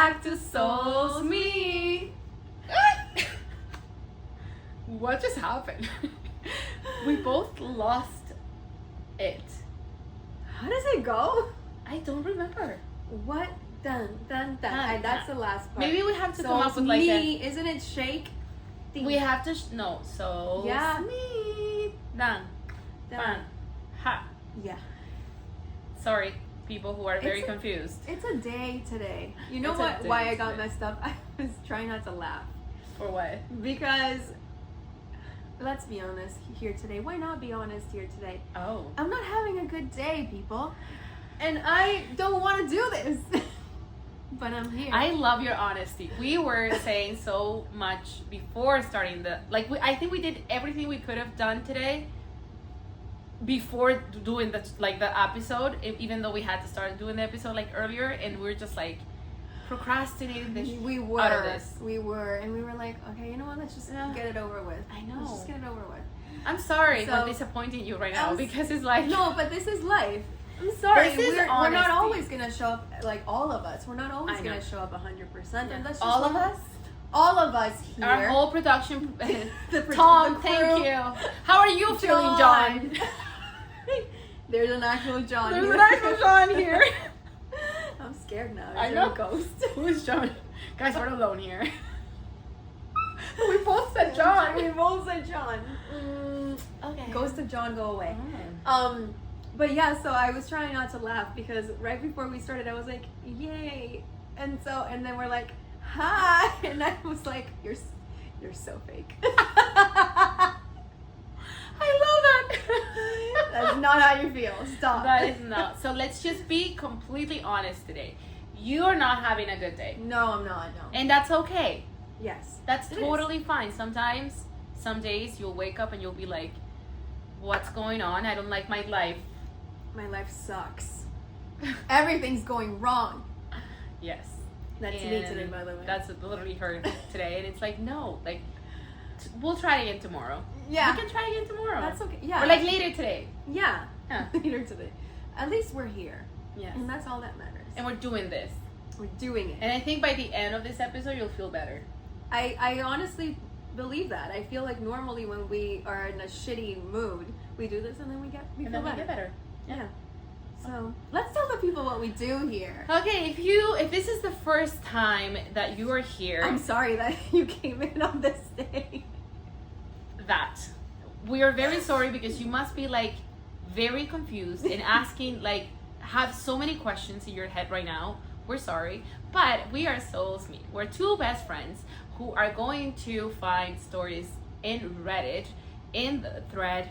back to Souls Me. What just happened? We both lost it. How does it go? I don't remember. What? Dun, dun, dun. That's the last part. Maybe we have to come up with like me. Isn't it shake? We have to no. So yeah. Me. Dun. Dun. Ha. Yeah. Sorry, people who are very confused. It's a day today. You know what? Why I got messed up? I was trying not to laugh. For what? Because let's be honest here today. Why not be honest here today? Oh. I'm not having a good day, people. And I don't want to do this. But I'm here. I love your honesty. We were saying so much before starting I think we did everything we could have done today before doing the episode, even though we had to start doing the episode like earlier, and we were just like procrastinating this. We were. Out of this. We were, and we were like, okay, you know what? Let's just get it over with. I know. Let's just get it over with. I'm sorry for disappointing you right now because it's like no, but this is life. I'm sorry. We're not always gonna show up like all of us. We're not always gonna show up 100%. And that's just all of us. All of us here. Our whole production. Tom, thank you. How are you feeling, John? There's an actual John. There's an actual John here. I'm scared now. I know. A ghost. Who is John? Guys, we're alone here. We both said John. We both said John. Okay. Ghost of John, go away. Oh. But yeah, so I was trying not to laugh because right before we started, I was like, "Yay!" And then we're like, "Hi!" And I was like, "You're so fake." I love that. That's not how you feel. Stop. That is not. So let's just be completely honest today. You are not having a good day. No, I'm not. No. And that's okay. Yes. That's totally fine. Sometimes, some days you'll wake up and you'll be like, "What's going on? I don't like my life. My life sucks. Everything's going wrong." Yes. That's me today, by the way. That's literally her today. And it's like, no, like, we'll try again tomorrow. Yeah. We can try again tomorrow. That's okay. Yeah. Or like later today. Yeah. Yeah. Later today. At least we're here. Yes. And that's all that matters. And we're doing this. We're doing it. And I think by the end of this episode, you'll feel better. I honestly believe that. I feel like normally when we are in a shitty mood, we do this and then we feel better. We get better. Yeah. So let's tell the people what we do here. Okay, if this is the first time that you are here, I'm sorry that you came in on this day. We are very sorry because you must be like very confused and asking like have so many questions in your head right now. We're sorry, but we are Souls Me. We're two best friends who are going to find stories in Reddit in the thread.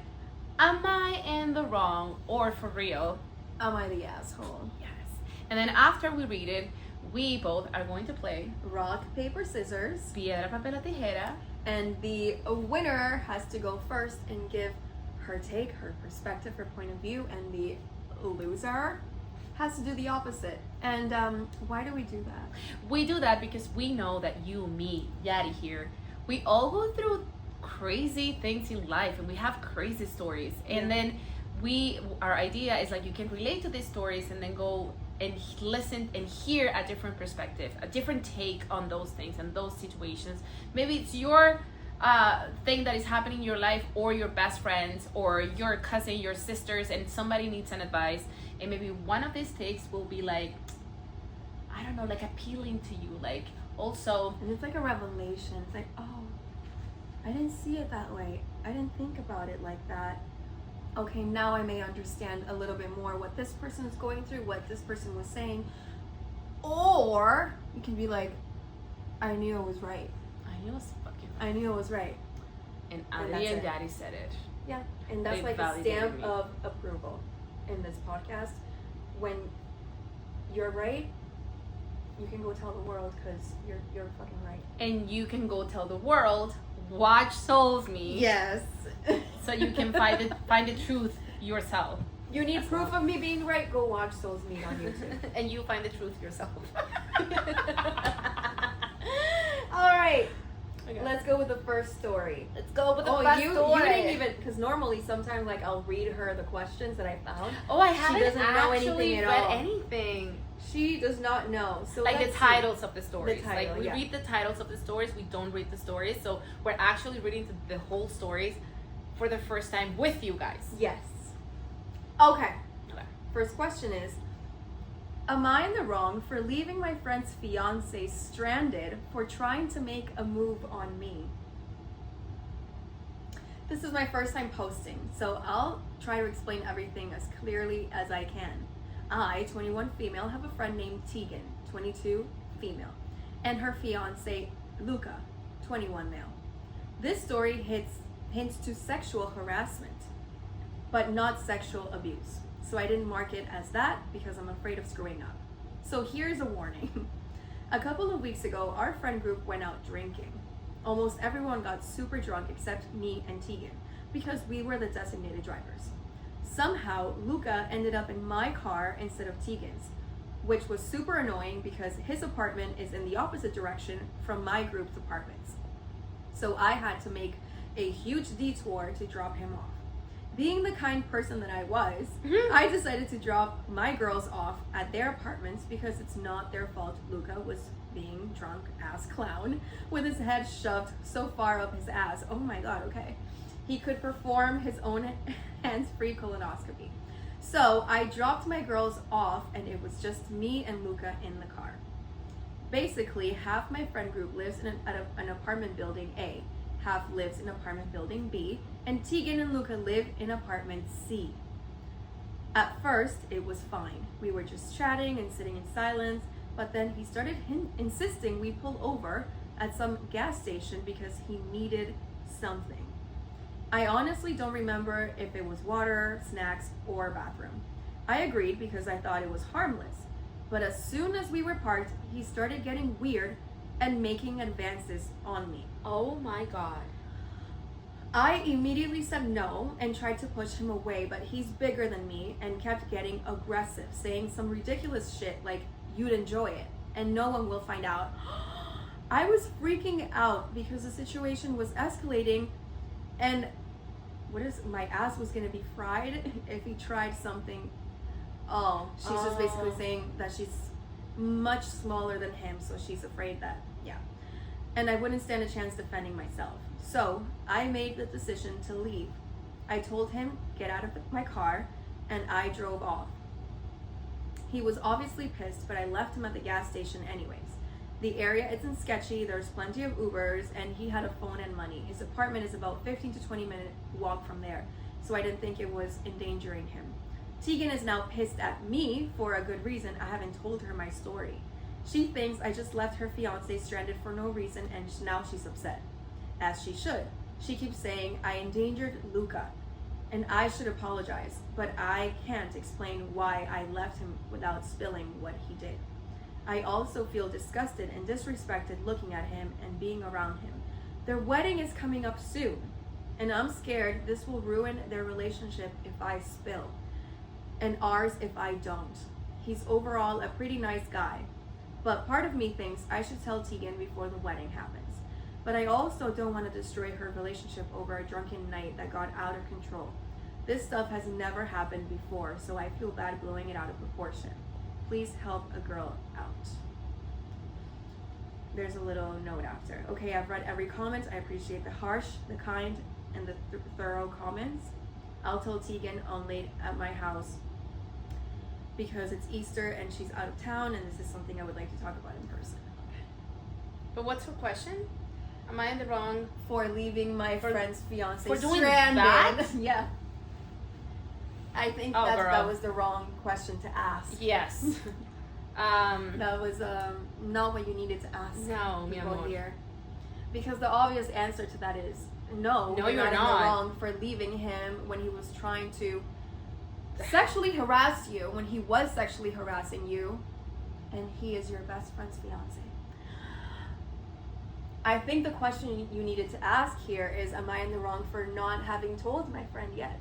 Am I in the wrong or for real? Am I the asshole? Yes. And then after we read it, we both are going to play rock, paper, scissors, piedra, papel, tijera. And the winner has to go first and give her take, her perspective, her point of view, and the loser has to do the opposite. And why do we do that? We do that because we know that you, me, Yadi here, we all go through crazy things in life and we have crazy stories. And then our idea is like you can relate to these stories and then go and listen and hear a different perspective, a different take on those things and those situations. Maybe it's your thing that is happening in your life, or your best friends, or your cousin, your sisters, and somebody needs an advice. And maybe one of these takes will be like, I don't know, like appealing to you. Like also, and it's like a revelation. It's like, oh, I didn't see it that way. I didn't think about it like that. Okay, now I may understand a little bit more what this person is going through, what this person was saying. Or you can be like, I knew it was right. I knew it was right. And Andy and Daddy said it. Yeah, and that's like a stamp of approval in this podcast. When you're right, you can go tell the world because you're fucking right. And you can go tell the world, watch Souls Me. Yes. So you can find the truth yourself. You need proof of me being right? Go watch Souls Me on YouTube. And you find the truth yourself. All right. Okay. Let's go with the first story. Let's go with the Oh, first you story. didn't even, because normally sometimes like I'll read her the questions that I found. Oh, I She haven't doesn't know actually anything at read all. anything. She does not know. So Like the let's see. titles of the stories. title, like we yeah. read the titles of the stories, we don't read the stories. So we're actually reading the whole stories for the first time with you guys. Yes. Okay. Okay. First question is, am I in the wrong for leaving my friend's fiance stranded for trying to make a move on me? This is my first time posting, so I'll try to explain everything as clearly as I can. I, 21 female, have a friend named Tegan, 22 female, and her fiance, Luca, 21 male. This story hints to sexual harassment, but not sexual abuse. So I didn't mark it as that because I'm afraid of screwing up. So here's a warning. A couple of weeks ago, our friend group went out drinking. Almost everyone got super drunk except me and Tegan because we were the designated drivers. Somehow, Luca ended up in my car instead of Tegan's, which was super annoying because his apartment is in the opposite direction from my group's apartments. So I had to make a huge detour to drop him off. Being the kind person that I was, I decided to drop my girls off at their apartments because it's not their fault Luca was being drunk ass clown with his head shoved so far up his ass. Oh my god, okay. He could perform his own hands-free colonoscopy. So I dropped my girls off and it was just me and Luca in the car. Basically, half my friend group lives in an apartment building A, half lives in apartment building B, and Tegan and Luca live in apartment C. At first, it was fine. We were just chatting and sitting in silence, but then he started insisting we pull over at some gas station because he needed something. I honestly don't remember if it was water, snacks, or bathroom. I agreed because I thought it was harmless, but as soon as we were parked, he started getting weird and making advances on me. Oh my god. I immediately said no and tried to push him away, but he's bigger than me and kept getting aggressive, saying some ridiculous shit like, "You'd enjoy it, and no one will find out." I was freaking out because the situation was escalating and my ass was gonna be fried if he tried something. Oh, she's just basically saying that she's much smaller than him, so she's afraid that, yeah. And I wouldn't stand a chance defending myself. So I made the decision to leave. I told him, get out of my car, and I drove off. He was obviously pissed, but I left him at the gas station anyways. The area isn't sketchy, there's plenty of Ubers, and he had a phone and money. His apartment is about 15 to 20 minute walk from there, so I didn't think it was endangering him. Tegan is now pissed at me for a good reason. I haven't told her my story. She thinks I just left her fiance stranded for no reason, and now she's upset. As she should. She keeps saying I endangered Luca, and I should apologize, but I can't explain why I left him without spilling what he did. I also feel disgusted and disrespected looking at him and being around him. Their wedding is coming up soon, and I'm scared this will ruin their relationship if I spill, and ours if I don't. He's overall a pretty nice guy, but part of me thinks I should tell Tegan before the wedding happens. But I also don't want to destroy her relationship over a drunken night that got out of control. This stuff has never happened before, so I feel bad blowing it out of proportion. Please help a girl out. There's a little note after. Okay, I've read every comment. I appreciate the harsh, the kind, and the thorough comments. I'll tell Tegan I'm late at my house because it's Easter and she's out of town, and this is something I would like to talk about in person. But what's her question? Am I in the wrong? For leaving my friend's fiance for doing stranded. that? Yeah. I think that was the wrong question to ask. Yes. That was not what you needed to ask. No, mi people amor. here. Because the obvious answer to that is no. No, you're you're not in not. the wrong for leaving him when he was trying to sexually harass you, when he was sexually harassing you, and he is your best friend's fiance. I think the question you needed to ask here is, am I in the wrong for not having told my friend yet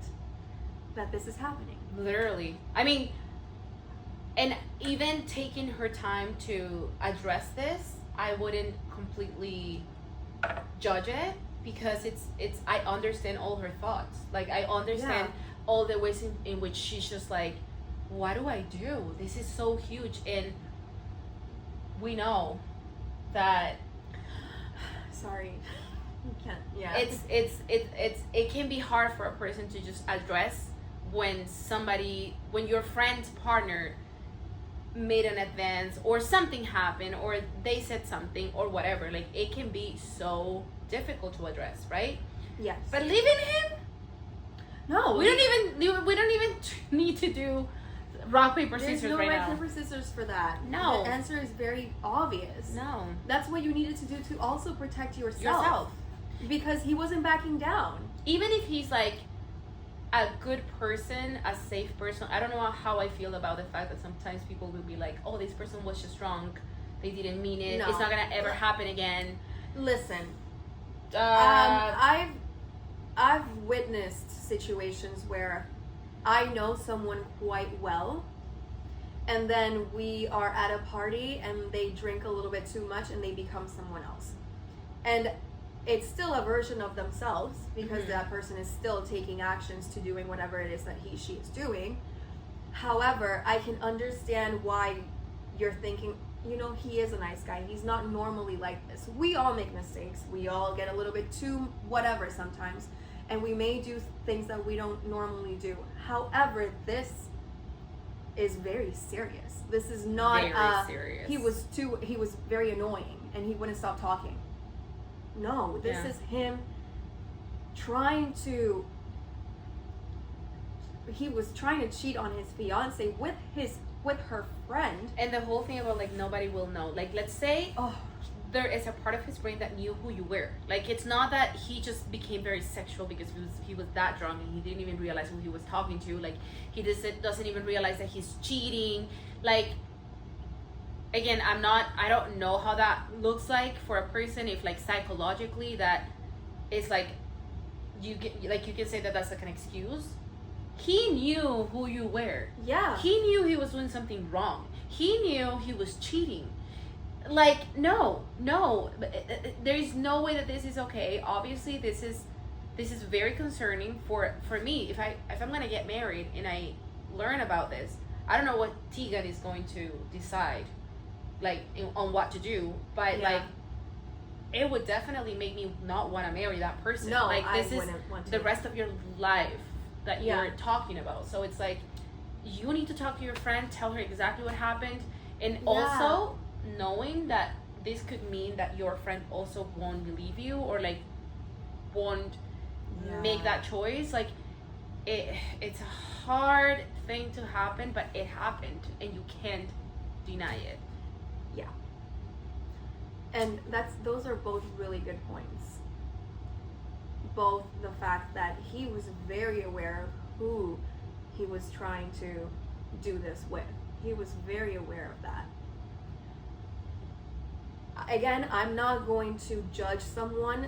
that this is happening? Literally. I mean, and even taking her time to address this, I wouldn't completely judge it, because it's I understand all her thoughts. Like, I understand all the ways in which she's just like, what do I do? This is so huge. And we know that Sorry, you can't. Yeah, it can be hard for a person to just address when your friend's partner made an advance, or something happened, or they said something, or whatever. Like, it can be so difficult to address, right? Yes. But leaving him, no, we don't even need to do rock paper scissors There's no right rock now. paper scissors for that. No. The answer is very obvious. No. That's what you needed to do to also protect yourself. Because he wasn't backing down. Even if he's like a good person, a safe person, I don't know how I feel about the fact that sometimes people will be like, oh, this person was just drunk, they didn't mean it, No. it's not gonna ever happen again. Listen, I've witnessed situations where I know someone quite well, and then we are at a party and they drink a little bit too much and they become someone else. And it's still a version of themselves, because that person is still taking actions to doing whatever it is that she is doing. However, I can understand why you're thinking, he is a nice guy. He's not normally like this. We all make mistakes. We all get a little bit too whatever sometimes. And we may do things that we don't normally do. However, this is very serious. This is not very serious. He was very annoying and he wouldn't stop talking. No, this is him trying to he was trying to cheat on his fiance with her friend. And the whole thing about, like, nobody will know. Like, let's say there is a part of his brain that knew who you were. Like, it's not that he just became very sexual because he was that drunk and he didn't even realize who he was talking to. Like, he doesn't even realize that he's cheating. Like, again, I don't know how that looks like for a person, if, like, psychologically that is, like, you can say that that's like an excuse. He knew who you were. Yeah. He knew he was doing something wrong. He knew he was cheating. Like, no, there is no way that this is okay. Obviously, this is very concerning for me. If I'm gonna get married and I learn about this, I don't know what Tegan is going to decide, like, on what to do. But like, it would definitely make me not want to marry that person. No, like, this I is wouldn't want to. the rest of your life that you're talking about. So it's like, you need to talk to your friend, tell her exactly what happened, and also knowing that this could mean that your friend also won't believe you, or like won't make that choice. Like, it's a hard thing to happen, but it happened and you can't deny it. Yeah. And those are both really good points. Both the fact that he was very aware of who he was trying to do this with. He was very aware of that. Again, I'm not going to judge someone.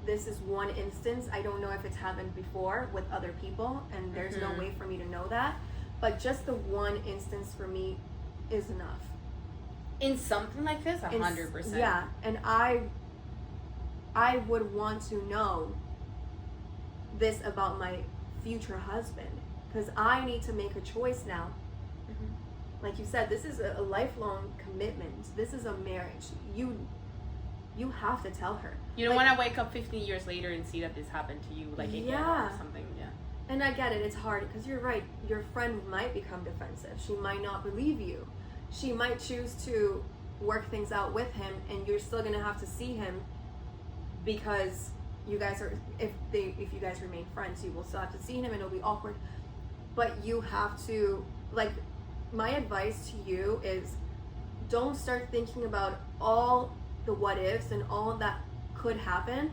This is one instance. I don't know if it's happened before with other people, and there's no way for me to know that. But just the one instance for me is enough. In something like this, 100%. Yeah, and I would want to know this about my future husband, because I need to make a choice now. Like you said, this is a lifelong commitment. This is a marriage. You have to tell her. You don't want to wake up 15 years later and see that this happened to you, like, again, or something. Yeah. And I get it. It's hard, because you're right. Your friend might become defensive. She might not believe you. She might choose to work things out with him, and you're still gonna have to see him, because you guys are, if you guys remain friends, you will still have to see him, and it'll be awkward. But you have to, like, my advice to you is, don't start thinking about all the what ifs and all that could happen.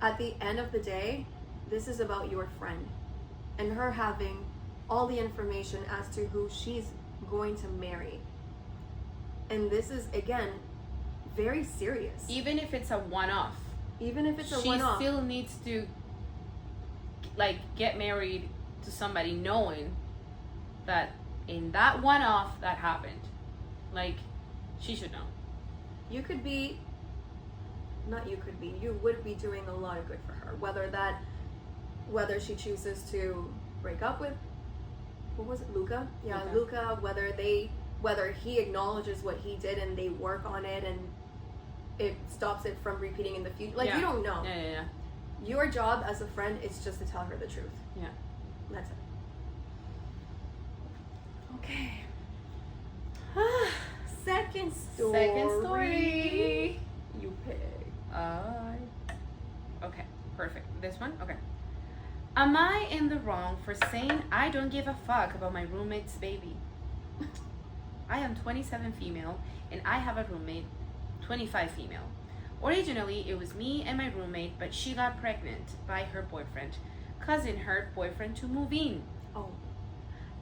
At the end of the day, this is about your friend and her having all the information as to who she's going to marry. And this is, again, very serious. Even if it's a one-off. Even if it's a one-off. She still needs to, like, get married to somebody knowing that in that one-off that happened. Like, she should know. You could be you would be doing a lot of good for her. Whether she chooses to break up with, what was it, Luca? Yeah, Luca. Whether he acknowledges what he did and they work on it and it stops it from repeating in the future. Like, you don't know. Yeah. Your job as a friend is just to tell her the truth. Yeah. That's it. Okay. Second story. You pick. Okay, perfect. This one? Okay. Am I in the wrong for saying I don't give a fuck about my roommate's baby? I am 27 female and I have a roommate, 25 female. Originally, it was me and my roommate, but she got pregnant by her boyfriend, causing her boyfriend to move in. Oh.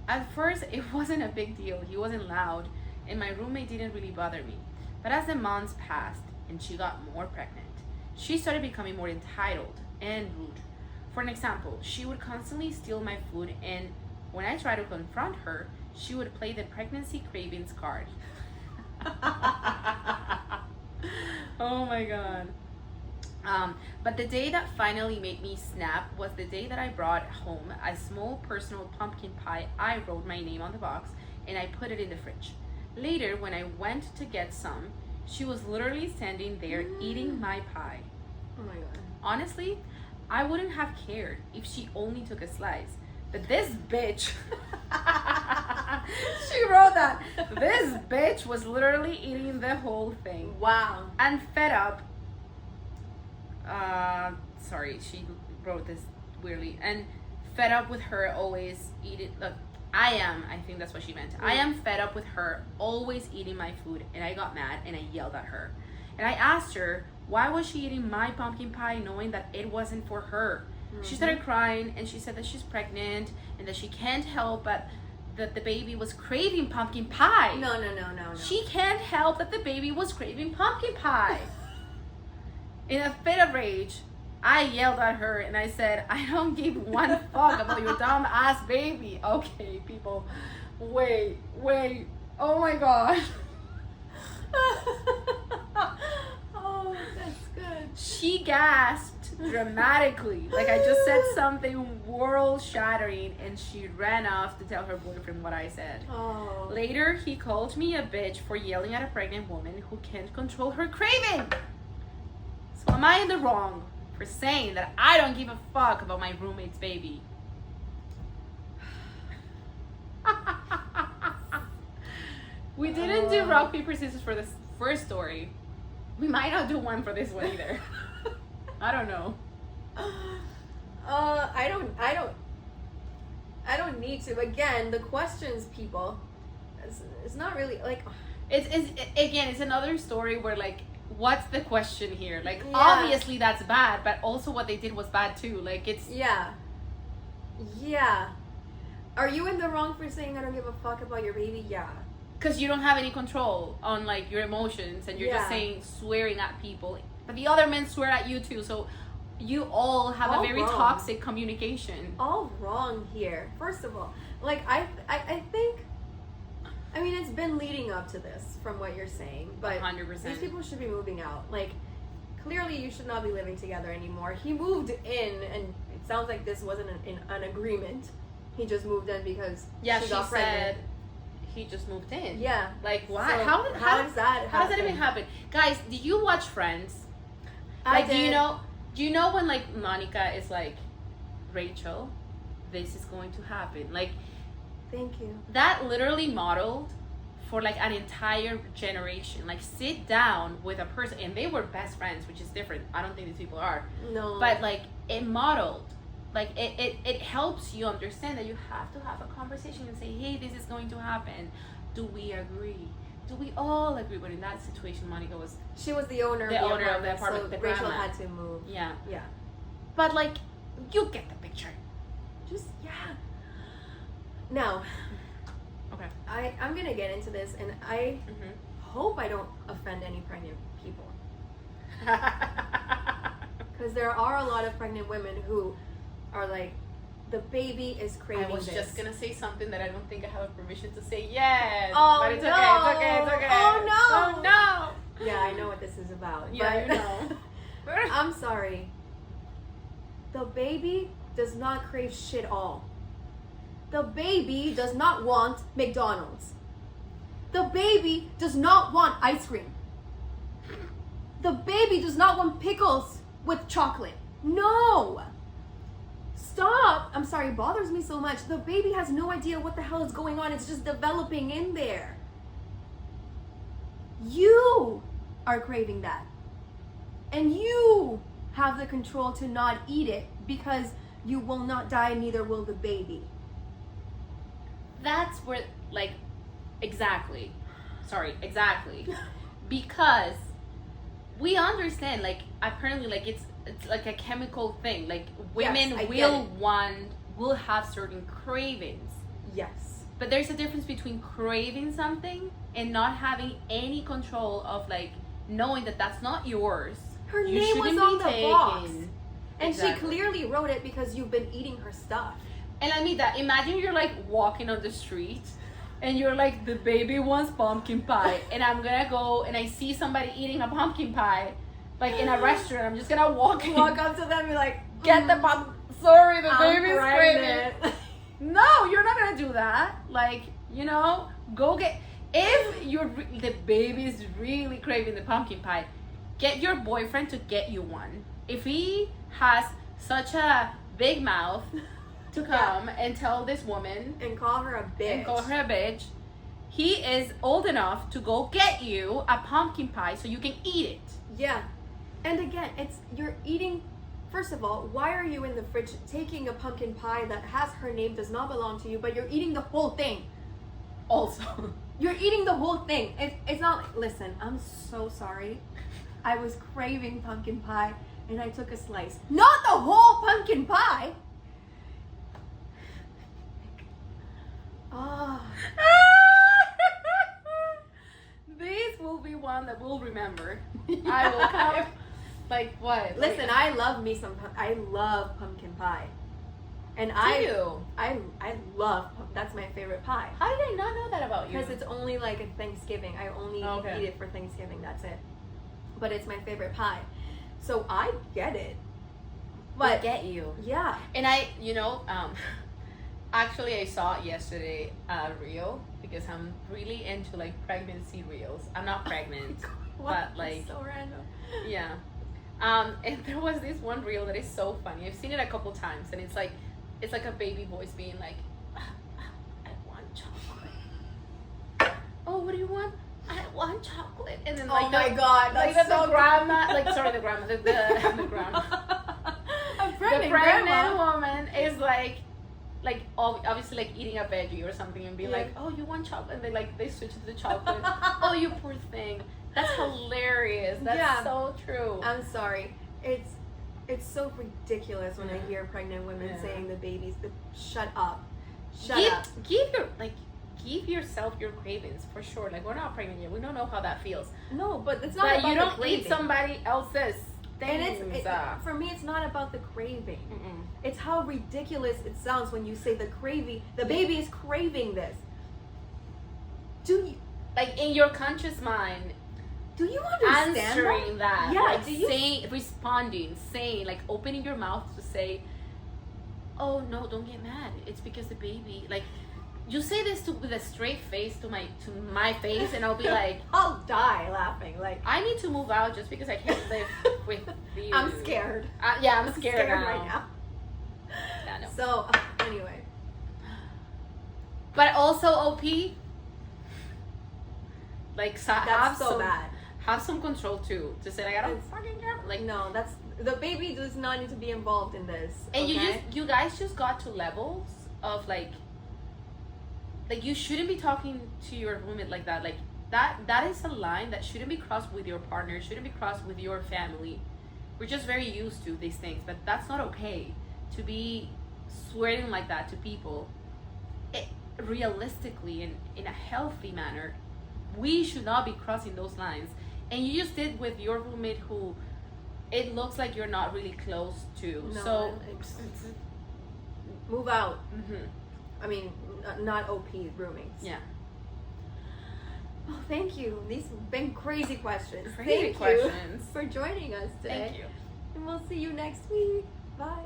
At first, it wasn't a big deal. He wasn't loud, and my roommate didn't really bother me. But as the months passed and she got more pregnant, she started becoming more entitled and rude. For an example, she would constantly steal my food, and when I tried to confront her, she would play the pregnancy cravings card. Oh my god. But the day that finally made me snap was the day that I brought home a small personal pumpkin pie. I wrote my name on the box and I put it in the fridge. Later, when I went to get some, she was literally standing there eating my pie. Oh my god. Honestly, I wouldn't have cared if she only took a slice. But this bitch, she wrote that. This bitch was literally eating the whole thing. Wow. And fed up. Sorry, she wrote this weirdly. And fed up with her always eating. Look, I think that's what she meant. I am fed up with her always eating my food. And I got mad and I yelled at her. And I asked her, why was she eating my pumpkin pie knowing that it wasn't for her? She started crying and she said that she's pregnant and that she can't help but that the baby was craving pumpkin pie. No. She can't help that the baby was craving pumpkin pie. In a fit of rage, I yelled at her and I said, I don't give one fuck about your dumb ass baby. Okay, people, wait. Oh my god. Oh, that's good. She gasped dramatically, like I just said something world shattering, and she ran off to tell her boyfriend what I said. Oh. Later, he called me a bitch for yelling at a pregnant woman who can't control her craving. So am I in the wrong for saying that I don't give a fuck about my roommate's baby? We didn't do rock, paper, scissors for this first story. We might not do one for this one either. I don't know. I don't need to. Again, the questions, people, it's not really like. It's another story where, like, what's the question here? Like, Yeah. obviously that's bad, but also what they did was bad too. Like, it's Yeah. Are you in the wrong for saying I don't give a fuck about your baby? Yeah. because you don't have any control on, like, your emotions, and you're just swearing at people. But the other men swear at you too, so you all have a very toxic communication. All wrong here. First of all, like, I think, I mean, it's been leading up to this from what you're saying, but 100%. these people should be moving out. Like, clearly you should not be living together anymore. He moved in, and it sounds like this wasn't an agreement. He just moved in because she got pregnant. Said he just moved in. Yeah. Like, why? So how does that How does that even happen? Guys, do you watch Friends? I did. Do you know when, like, Monica is like, Rachel, this is going to happen? Like, thank you. that literally modeled for, like, an entire generation. Like, sit down with a person, and they were best friends, which is different. I don't think these people are. No. But, like, it modeled. Like, it helps you understand that you have to have a conversation and say, hey, this is going to happen. Do we agree? Do we all agree? But in that situation, Monica was... She was the owner of the apartment, so the Rachel grandma had to move. Yeah. Yeah. But, like, you get the picture. Just, yeah. Now, Okay. I'm going to get into this, and I hope I don't offend any pregnant people. Because there are a lot of pregnant women who are like, the baby is craving I was this. just gonna say something that I don't think I have permission to say yet. Oh, but it's no. okay. Oh, no. Oh no. Yeah, I know what this is about. Yeah, but you know. I'm sorry. The baby does not crave shit all. The baby does not want McDonald's. The baby does not want ice cream. The baby does not want pickles with chocolate. No! Stop! I'm sorry, it bothers me so much. The baby has no idea what the hell is going on. It's just developing in there. You are craving that. And you have the control to not eat it because you will not die, neither will the baby. That's where, like, exactly. Because we understand, like, apparently, like, it's like a chemical thing. Like, women Yes, will have certain cravings. Yes. But there's a difference between craving something and not having any control of, like, knowing that that's not yours. Her You name was shouldn't on be the box. taken. And Exactly. she clearly wrote it because you've been eating her stuff. And I mean that. Imagine you're like walking on the street and you're like, the baby wants pumpkin pie. And I'm gonna go and I see somebody eating a pumpkin pie, like in a restaurant. I'm just gonna walk Up to them and be like, get the pumpkin. Sorry, the I'm baby's pregnant. craving. No, you're not gonna do that. Like, you know, go get. If the baby's really craving the pumpkin pie, get your boyfriend to get you one. If he has such a big mouth to come and tell this woman And call her a bitch. he is old enough to go get you a pumpkin pie so you can eat it. Yeah. And again, you're eating. First of all, why are you in the fridge taking a pumpkin pie that has her name, does not belong to you, but you're eating the whole thing? Also, You're eating the whole thing. It's not. Listen, I'm so sorry. I was craving pumpkin pie and I took a slice. Not the whole pumpkin pie. Oh. this will be one that we'll remember. I will come. Like what? Listen, I love me some. I love pumpkin pie, and Do I you? love. That's my favorite pie. How did I not know that about you? Because it's only like at Thanksgiving. I only eat it for Thanksgiving. That's it. But it's my favorite pie, so I get it. I But get you. yeah, And I, actually I saw yesterday a reel because I'm really into like pregnancy reels. I'm not pregnant, but like, so random. yeah. And there was this one reel that is so funny. I've seen it a couple times, and it's like a baby voice being like, I want chocolate. Oh, what do you want? I want chocolate. And then like, Oh my God, like that's the so grandma, like sorry, the grandma, the grandma. A pregnant The pregnant grandma. woman is like obviously like eating a veggie or something and be like, oh, you want chocolate? And they switch to the chocolate. Oh, you poor thing. That's hilarious. That's so true. I'm sorry. It's so ridiculous when I hear pregnant women saying the babies. Shut up. Shut up. Give yourself your cravings for sure. Like, we're not pregnant yet. We don't know how that feels. No, but it's not But about you the don't craving. eat somebody else's And things. for me, it's not about the craving. Mm-mm. It's how ridiculous it sounds when you say the craving. The baby is craving this. Do you Like, in your conscious mind, understand answering that, Yeah, like do you- saying, like opening your mouth to say, oh no, don't get mad, it's because the baby, like, you say this with a straight face to my face, and I'll be like, I'll die laughing. Like, I need to move out just because I can't live with you. I'm scared. Yeah, I'm scared now. right now. Yeah, no. So anyway, But also, OP, like, that's so bad. Have some control too. To say, like, I don't fucking care. Like, No, that's the baby does not need to be involved in this. and okay? you guys just got to levels of like you shouldn't be talking to your roommate like that. Like, that is a line that shouldn't be crossed with your partner, shouldn't be crossed with your family. We're just very used to these things, but that's not okay to be swearing like that to people. Realistically, in a healthy manner, we should not be crossing those lines. And you just did with your roommate who it looks like you're not really close to. No, So move out. mhm. I mean, not OP roommates. Yeah. Oh, thank you. These have been crazy questions. Crazy Thank questions. you for joining us today. Thank you. And we'll see you next week. Bye.